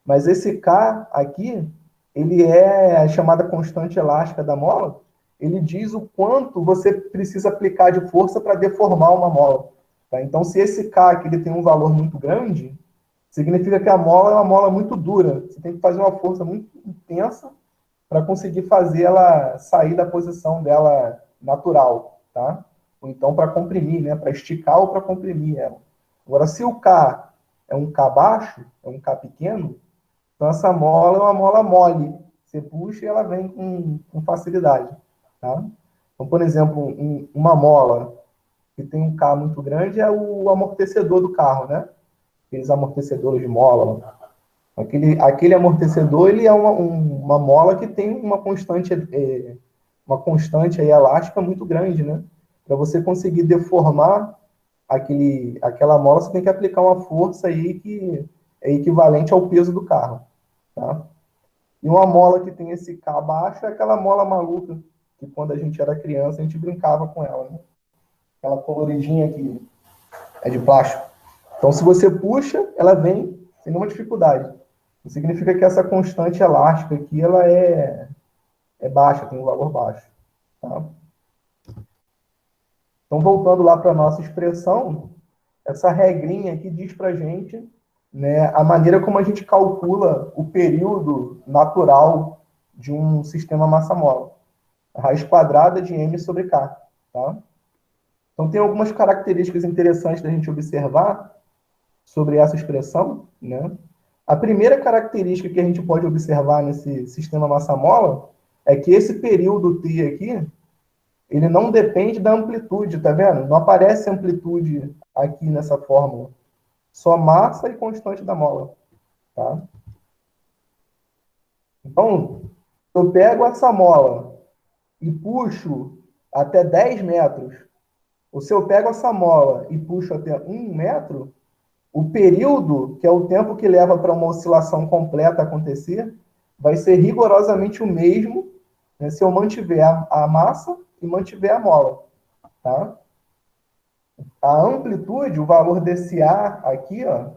[SPEAKER 1] mas esse K aqui, ele é a chamada constante elástica da mola. Ele diz o quanto você precisa aplicar de força para deformar uma mola. Tá? Então, se esse K aqui ele tem um valor muito grande, significa que a mola é uma mola muito dura. Você tem que fazer uma força muito intensa para conseguir fazer ela sair da posição dela natural, tá? Ou então para comprimir, né? Para esticar ou para comprimir ela. Agora, se o K é um K baixo, é um K pequeno, então essa mola é uma mola mole. Você puxa e ela vem com facilidade, tá? Então, por exemplo, uma mola que tem um K muito grande é o amortecedor do carro, né? Aqueles amortecedores de mola. Aquele amortecedor ele é uma mola que tem uma constante aí, elástica muito grande, né? Para você conseguir deformar aquela mola, você tem que aplicar uma força aí que é equivalente ao peso do carro, tá? E uma mola que tem esse K baixo é aquela mola maluca que quando a gente era criança a gente brincava com ela, né? Aquela coloridinha que é de plástico. Então, se você puxa, ela vem sem nenhuma dificuldade. Isso significa que essa constante elástica aqui, ela é baixa, tem um valor baixo. Tá? Então, voltando lá para a nossa expressão, essa regrinha aqui diz para a gente, né, a maneira como a gente calcula o período natural de um sistema massa-mola. A raiz quadrada de m sobre k. Tá? Então, tem algumas características interessantes da gente observar sobre essa expressão, né? A primeira característica que a gente pode observar nesse sistema massa-mola é que esse período t aqui, ele não depende da amplitude, tá vendo? Não aparece amplitude aqui nessa fórmula. Só massa e constante da mola, tá? Então, eu pego essa mola e puxo até 10 metros, ou se eu pego essa mola e puxo até 1 metro, o período, que é o tempo que leva para uma oscilação completa acontecer, vai ser rigorosamente o mesmo, né, se eu mantiver a massa e mantiver a mola. Tá? A amplitude, o valor desse A aqui, ó,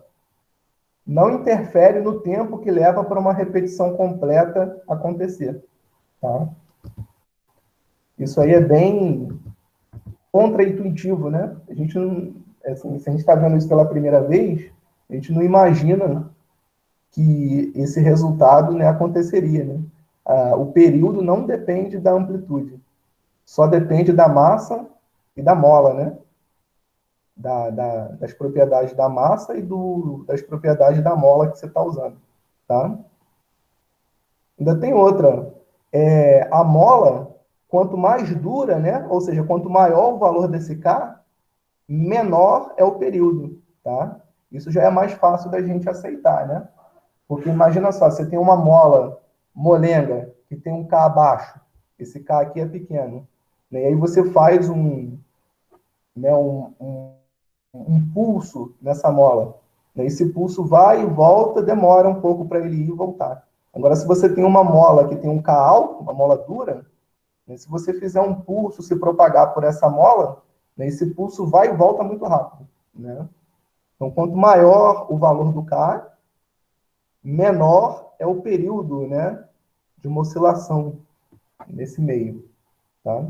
[SPEAKER 1] não interfere no tempo que leva para uma repetição completa acontecer. Tá? Isso aí é bem contraintuitivo, né? A gente não, assim, se a gente está vendo isso pela primeira vez, a gente não imagina que esse resultado, né, aconteceria. Né? O período não depende da amplitude, só depende da massa e da mola, né? Das propriedades da massa e das propriedades da mola que você está usando. Tá? Ainda tem outra. A mola, quanto mais dura, né? Ou seja, quanto maior o valor desse K, menor é o período. Tá? Isso já é mais fácil da gente aceitar, né? Porque imagina só, você tem uma mola molenga que tem um K abaixo, esse K aqui é pequeno, né? E aí você faz né, um pulso nessa mola. Né? Esse pulso vai e volta, demora um pouco para ele ir e voltar. Agora, se você tem uma mola que tem um K alto, uma mola dura, né, se você fizer um pulso se propagar por essa mola, né, esse pulso vai e volta muito rápido. Né? Então, quanto maior o valor do K, menor é o período, né, de uma oscilação nesse meio. Tá?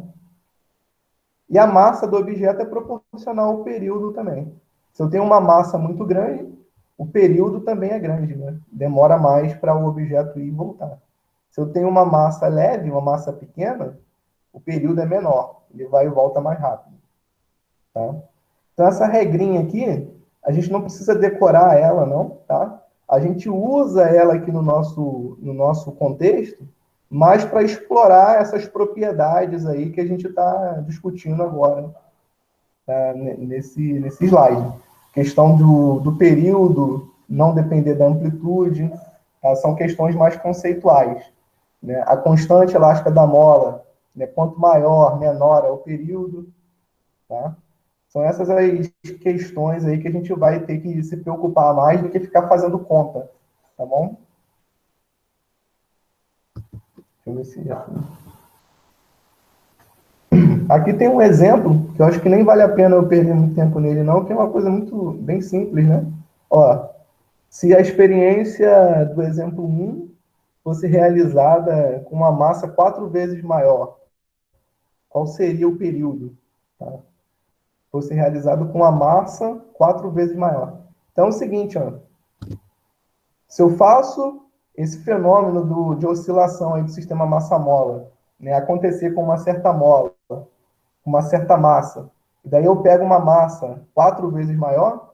[SPEAKER 1] E a massa do objeto é proporcional ao período também. Se eu tenho uma massa muito grande, o período também é grande, né? Demora mais para o objeto ir e voltar. Se eu tenho uma massa leve, uma massa pequena, o período é menor, ele vai e volta mais rápido. Tá? Então, essa regrinha aqui, a gente não precisa decorar ela, não, tá? A gente usa ela aqui no nosso contexto, mas para explorar essas propriedades aí que a gente está discutindo agora, tá? nesse slide. Questão do período não depender da amplitude, tá? São questões mais conceituais. Né? A constante elástica da mola, né? Quanto maior, menor é o período, tá? São essas as questões aí que a gente vai ter que se preocupar mais do que ficar fazendo conta, tá bom? eu ver se já... Aqui tem um exemplo, que eu acho que nem vale a pena eu perder muito tempo nele, não, que é uma coisa muito bem simples, né? Ó, se a experiência do exemplo 1 fosse realizada com uma massa 4 vezes maior, qual seria o período? Tá? Fosse realizado com uma massa 4 vezes maior. Então é o seguinte, ó, se eu faço esse fenômeno de oscilação aí do sistema massa-mola, né, acontecer com uma certa mola, uma certa massa, e daí eu pego uma massa 4 vezes maior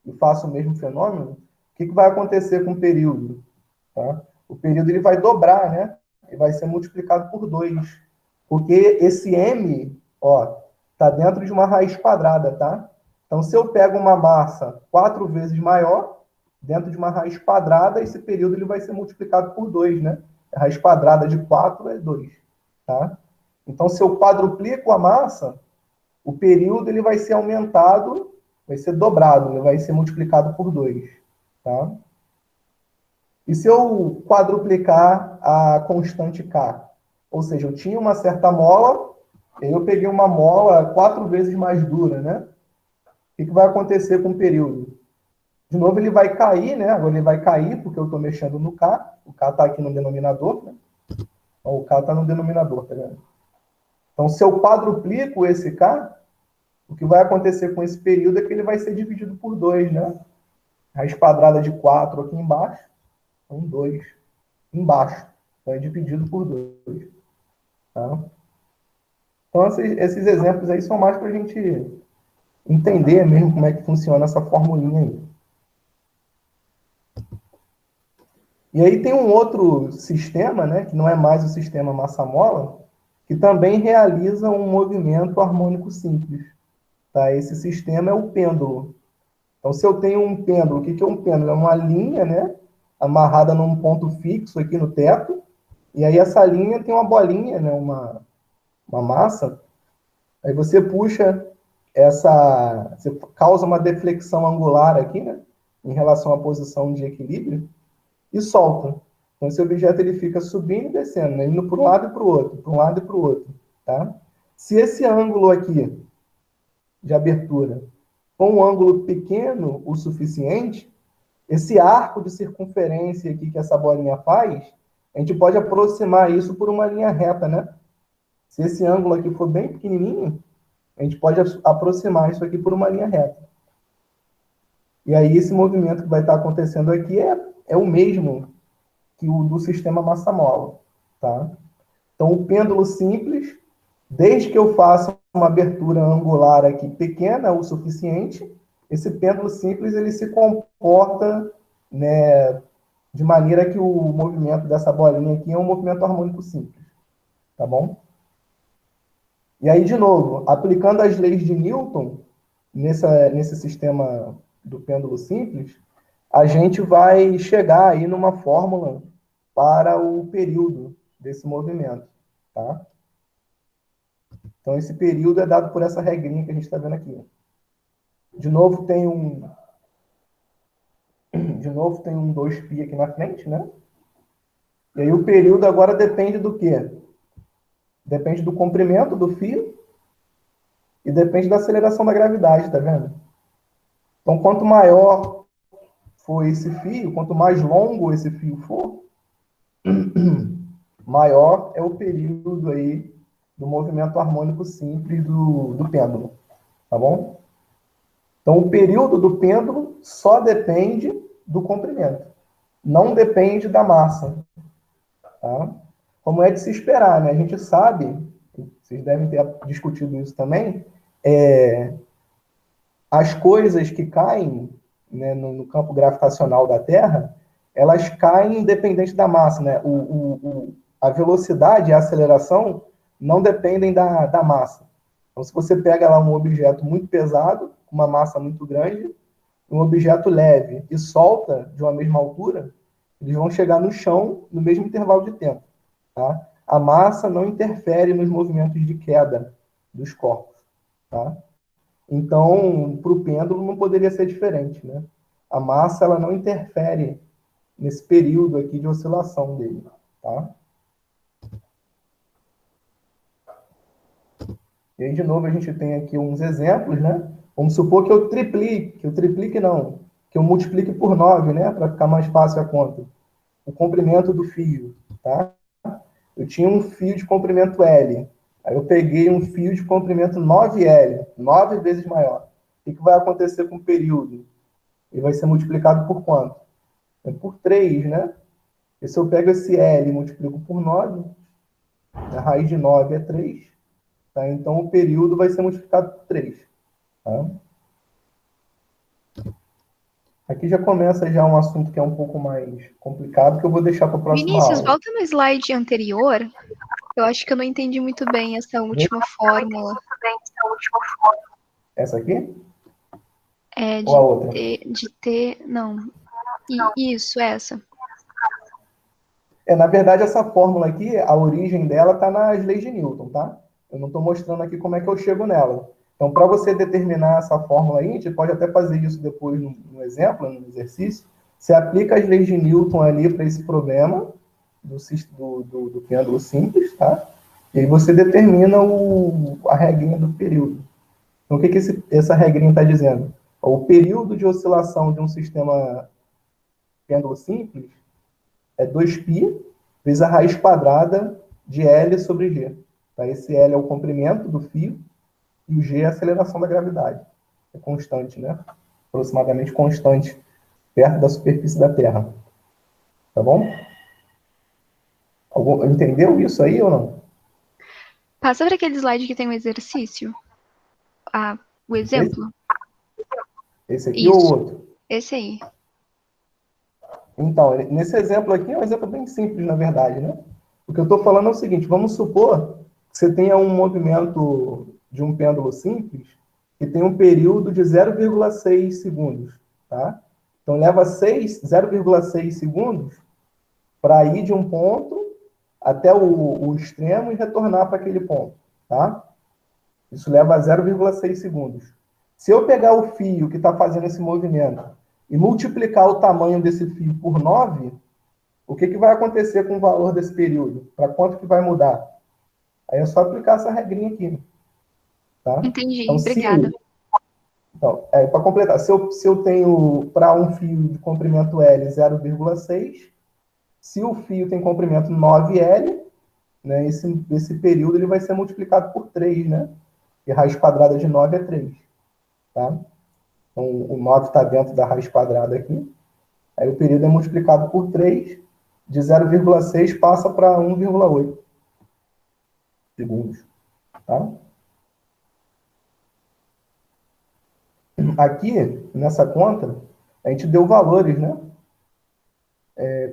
[SPEAKER 1] e faço o mesmo fenômeno, o que vai acontecer com o período? Tá? O período ele vai dobrar, né? E vai ser multiplicado por 2. Porque esse m, ó, está dentro de uma raiz quadrada, tá? Então, se eu pego uma massa 4 vezes maior, dentro de uma raiz quadrada, esse período ele vai ser multiplicado por 2, né? A raiz quadrada de 4 é 2, tá? Então, se eu quadruplico a massa, o período ele vai ser aumentado, vai ser dobrado, ele vai ser multiplicado por 2, tá? E se eu quadruplicar a constante K? Ou seja, eu tinha uma certa mola, e aí eu peguei uma mola 4 vezes mais dura, né? O que vai acontecer com o período? De novo, ele vai cair, né? Agora ele vai cair, porque eu estou mexendo no K. O K está aqui no denominador, né? Então, o K está no denominador, tá vendo? Então, se eu quadruplico esse K, o que vai acontecer com esse período é que ele vai ser dividido por 2, né? Raiz quadrada de 4 aqui embaixo, então 2 embaixo. Então, é dividido por 2. Tá? Então, esses exemplos aí são mais para a gente entender mesmo como é que funciona essa formulinha aí. E aí tem um outro sistema, né, que não é mais o sistema massa-mola, que também realiza um movimento harmônico simples. Tá? Esse sistema é o pêndulo. Então, se eu tenho um pêndulo, o que é um pêndulo? É uma linha, né, amarrada num ponto fixo aqui no teto, e aí essa linha tem uma bolinha, né, uma massa. Aí você puxa você causa uma deflexão angular aqui, né, em relação à posição de equilíbrio, e solta. Então, esse objeto ele fica subindo e descendo, né, indo para um lado e para o outro, para um lado e para o outro. Tá? Se esse ângulo aqui de abertura for um ângulo pequeno o suficiente, esse arco de circunferência aqui que essa bolinha faz, a gente pode aproximar isso por uma linha reta, né? Se esse ângulo aqui for bem pequenininho, a gente pode aproximar isso aqui por uma linha reta. E aí esse movimento que vai estar acontecendo aqui é o mesmo que o do sistema massa-mola. Tá? Então, o pêndulo simples, desde que eu faça uma abertura angular aqui pequena o suficiente, esse pêndulo simples ele se comporta, né, de maneira que o movimento dessa bolinha aqui é um movimento harmônico simples. Tá bom? E aí, de novo, aplicando as leis de Newton nesse sistema do pêndulo simples, a gente vai chegar aí numa fórmula para o período desse movimento. Tá? Então, esse período é dado por essa regrinha que a gente está vendo aqui. De novo, tem um 2π aqui na frente, né? E aí o período agora depende do quê? Depende do comprimento do fio e depende da aceleração da gravidade, tá vendo? Então, quanto maior for esse fio, quanto mais longo esse fio for, maior é o período aí do movimento harmônico simples do pêndulo, tá bom? Então, o período do pêndulo só depende do comprimento, não depende da massa, tá? Como é de se esperar, né? A gente sabe, vocês devem ter discutido isso também, as coisas que caem, né, no campo gravitacional da Terra, elas caem independente da massa, né? A velocidade e a aceleração não dependem da massa. Então, se você pega lá um objeto muito pesado, com uma massa muito grande, um objeto leve e solta de uma mesma altura, eles vão chegar no chão no mesmo intervalo de tempo. Tá? A massa não interfere nos movimentos de queda dos corpos. Tá? Então, para o pêndulo não poderia ser diferente, né? A massa ela não interfere nesse período aqui de oscilação dele, tá? E aí, de novo, a gente tem aqui uns exemplos, né? Vamos supor que eu triplique não, que eu multiplique por 9, né? Para ficar mais fácil a conta. O comprimento do fio, tá? Eu tinha um fio de comprimento L. Aí eu peguei um fio de comprimento 9L, 9 vezes maior. O que vai acontecer com o período? Ele vai ser multiplicado por quanto? É por 3, né? E se eu pego esse L e multiplico por 9, a raiz de 9 é 3, tá? Então o período vai ser multiplicado por 3. Tá? Aqui já começa já um assunto que é um pouco mais complicado, que eu vou deixar para a próxima
[SPEAKER 2] Vinícius,
[SPEAKER 1] aula.
[SPEAKER 2] volta no slide anterior. Eu acho que eu não entendi muito bem essa última fórmula.
[SPEAKER 1] Essa aqui?
[SPEAKER 2] É
[SPEAKER 1] Ou a outra?
[SPEAKER 2] de ter, não. Isso, essa.
[SPEAKER 1] Na verdade, essa fórmula aqui, a origem dela está nas leis de Newton, tá? Eu não estou mostrando aqui como é que eu chego nela. Então, para você determinar essa fórmula aí, a gente pode até fazer isso depois no exemplo, no exercício. Você aplica as leis de Newton ali para esse problema do pêndulo simples, tá? E aí você determina a regrinha do período. Então, o que essa regrinha está dizendo? O período de oscilação de um sistema pêndulo simples é 2π vezes a raiz quadrada de L sobre G. Tá? Esse L é o comprimento do fio e o G é a aceleração da gravidade. É constante, né? Aproximadamente constante perto da superfície da Terra. Tá bom? Entendeu isso aí ou não?
[SPEAKER 2] Passa para aquele slide que tem um exercício. Ah, o
[SPEAKER 1] Esse,
[SPEAKER 2] exemplo.
[SPEAKER 1] esse aqui ou o
[SPEAKER 2] Isso,
[SPEAKER 1] outro?
[SPEAKER 2] esse aí.
[SPEAKER 1] Então, nesse exemplo aqui é um exemplo bem simples, na verdade, né? O que eu estou falando é o seguinte, vamos supor que você tenha um movimento de um pêndulo simples que tem um período de 0,6 segundos, tá? Então, leva 0,6 segundos para ir de um ponto até o extremo e retornar para aquele ponto, tá? Isso leva 0,6 segundos. Se eu pegar o fio que está fazendo esse movimento e multiplicar o tamanho desse fio por 9, o que vai acontecer com o valor desse período? Para quanto que vai mudar? Aí é só aplicar essa regrinha aqui, tá?
[SPEAKER 2] Entendi,
[SPEAKER 1] Então,
[SPEAKER 2] obrigada.
[SPEAKER 1] para completar, se eu tenho para um fio de comprimento L 0,6, se o fio tem comprimento 9L, né, esse período ele vai ser multiplicado por 3, né? E a raiz quadrada de 9 é 3, tá? Então, o 9 está dentro da raiz quadrada aqui. Aí o período é multiplicado por 3, de 0,6 passa para 1,8 segundos, tá? Aqui, nessa conta, a gente deu valores, né?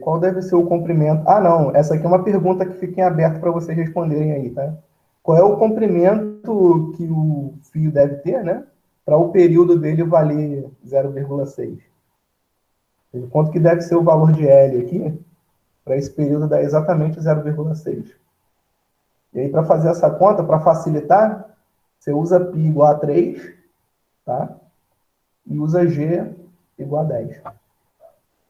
[SPEAKER 1] Qual deve ser o comprimento? Ah, não, essa aqui é uma pergunta que fica em aberto para vocês responderem aí, tá? Qual é o comprimento que o fio deve ter, né? Para o período dele valer 0,6. Quanto que deve ser o valor de L aqui, para esse período dar exatamente 0,6. E aí, para fazer essa conta, para facilitar, você usa π igual a 3, tá? E usa g igual a 10.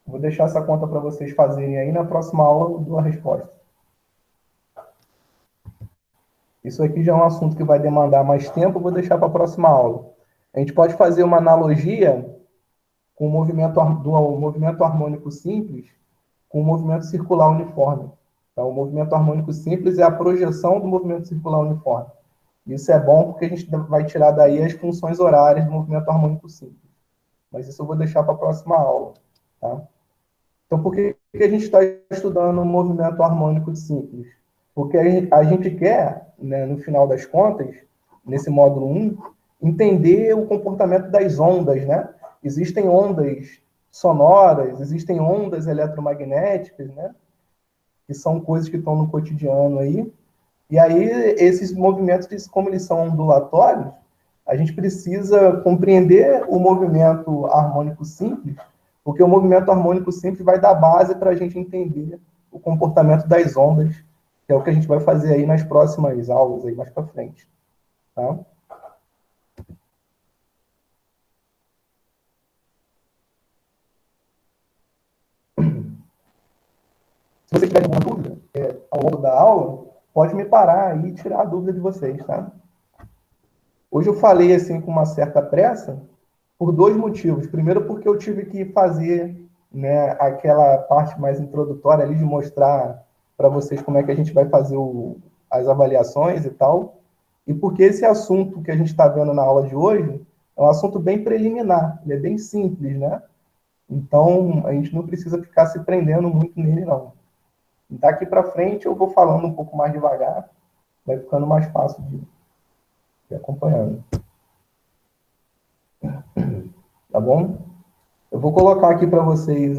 [SPEAKER 1] Vou deixar essa conta para vocês fazerem aí. Na próxima aula eu dou a resposta. Isso aqui já é um assunto que vai demandar mais tempo, eu vou deixar para a próxima aula. A gente pode fazer uma analogia com o movimento, do movimento harmônico simples com o movimento circular uniforme. Então, o movimento harmônico simples é a projeção do movimento circular uniforme. Isso é bom porque a gente vai tirar daí as funções horárias do movimento harmônico simples. Mas isso eu vou deixar para a próxima aula. Tá? Então, por que a gente está estudando o movimento harmônico simples? Porque a gente quer, né, no final das contas, nesse módulo 1, entender o comportamento das ondas, né? Existem ondas sonoras, existem ondas eletromagnéticas, né? Que são coisas que estão no cotidiano aí. E aí, esses movimentos, como eles são ondulatórios, a gente precisa compreender o movimento harmônico simples, porque o movimento harmônico simples vai dar base para a gente entender o comportamento das ondas, que é o que a gente vai fazer aí nas próximas aulas, aí mais para frente. Tá? Se você tiver alguma dúvida ao longo da aula, pode me parar aí e tirar a dúvida de vocês, tá? Hoje eu falei assim com uma certa pressa por dois motivos. Primeiro, porque eu tive que fazer, né, aquela parte mais introdutória ali de mostrar para vocês como é que a gente vai fazer as avaliações e tal. E porque esse assunto que a gente está vendo na aula de hoje é um assunto bem preliminar, ele é bem simples, né? Então, a gente não precisa ficar se prendendo muito nele, não. Daqui para frente eu vou falando um pouco mais devagar, vai ficando mais fácil de ir acompanhando. Tá bom? Eu vou colocar aqui para vocês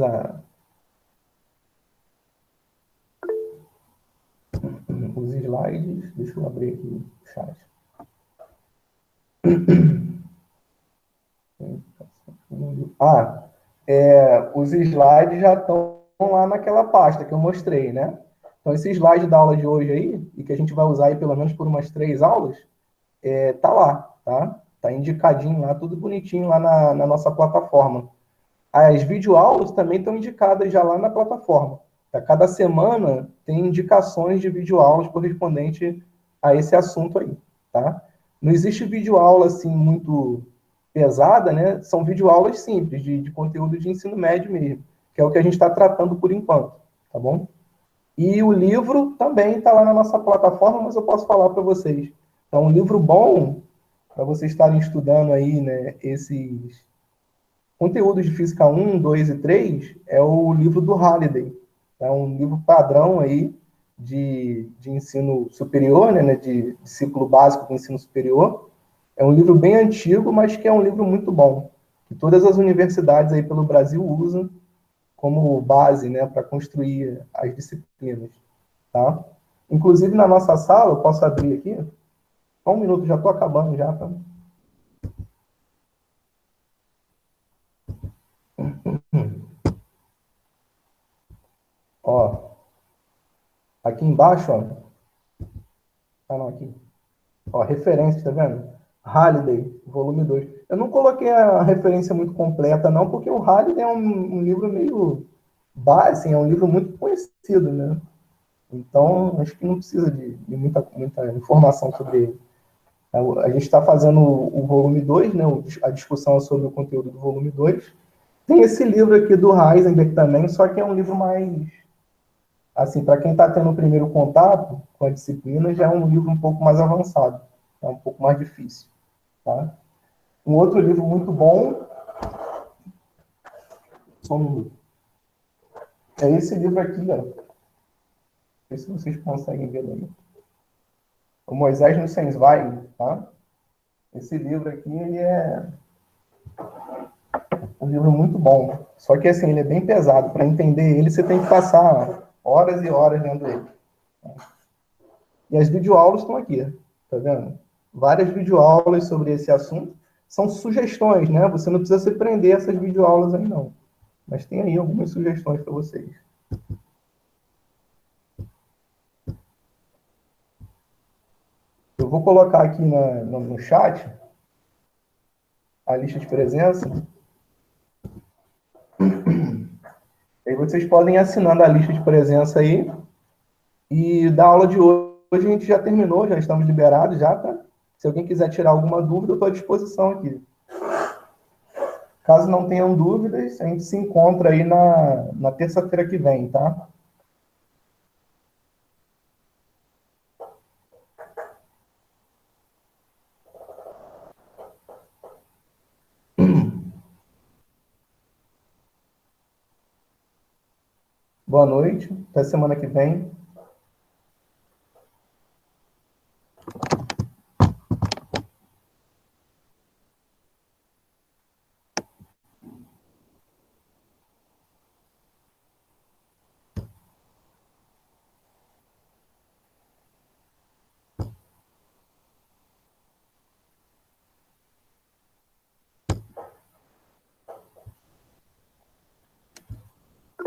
[SPEAKER 1] os slides. Deixa eu abrir aqui o chat. Os slides já estão lá naquela pasta que eu mostrei, né? Então, esse slide da aula de hoje aí, e que a gente vai usar aí pelo menos por umas 3 aulas, tá lá, tá? Tá indicadinho lá, tudo bonitinho lá na nossa plataforma. As videoaulas também estão indicadas já lá na plataforma. A cada semana tem indicações de videoaulas correspondente a esse assunto aí, tá? Não existe videoaula assim muito pesada, né? São videoaulas simples, de conteúdo de ensino médio mesmo, que é o que a gente está tratando por enquanto, tá bom? E o livro também está lá na nossa plataforma, mas eu posso falar para vocês. Então, um livro bom para vocês estarem estudando aí, né, esses conteúdos de Física 1, 2 e 3 é o livro do Halliday. É um livro padrão aí de ensino superior, né, de ciclo básico do ensino superior. É um livro bem antigo, mas que é um livro muito bom, que todas as universidades aí pelo Brasil usam como base, né, para construir as disciplinas, tá? Inclusive na nossa sala, eu posso abrir aqui, só um minuto, já estou acabando já, tá? Ó, aqui embaixo, ó, ah, não, aqui, ó, referências, tá vendo? Halliday, volume 2. Eu não coloquei a referência muito completa, não, porque o Halliday é um livro meio básico, assim, é um livro muito conhecido, né? Então, acho que não precisa de muita informação sobre ele. A gente está fazendo o volume 2, né? A discussão sobre o conteúdo do volume 2. Tem esse livro aqui do Heisenberg também, só que é um livro mais, assim, para quem está tendo o primeiro contato com a disciplina, já é um livro um pouco mais avançado, é um pouco mais difícil, tá? Um outro livro muito bom, só um minuto, é esse livro aqui, ó. Não sei se vocês conseguem ver aí. O Moisés no Sensweig, tá? Esse livro aqui, ele é um livro muito bom. Só que, assim, ele é bem pesado. Para entender ele, você tem que passar horas e horas lendo ele. E as videoaulas estão aqui, tá vendo? Várias videoaulas sobre esse assunto. São sugestões, né? Você não precisa se prender a essas videoaulas aí, não. Mas tem aí algumas sugestões para vocês. Eu vou colocar aqui no chat a lista de presença. Aí vocês podem ir assinando a lista de presença aí. E da aula de hoje a gente já terminou, já estamos liberados, já, tá? Se alguém quiser tirar alguma dúvida, eu estou à disposição aqui. Caso não tenham dúvidas, a gente se encontra aí na terça-feira que vem, tá? Boa noite, até semana que vem.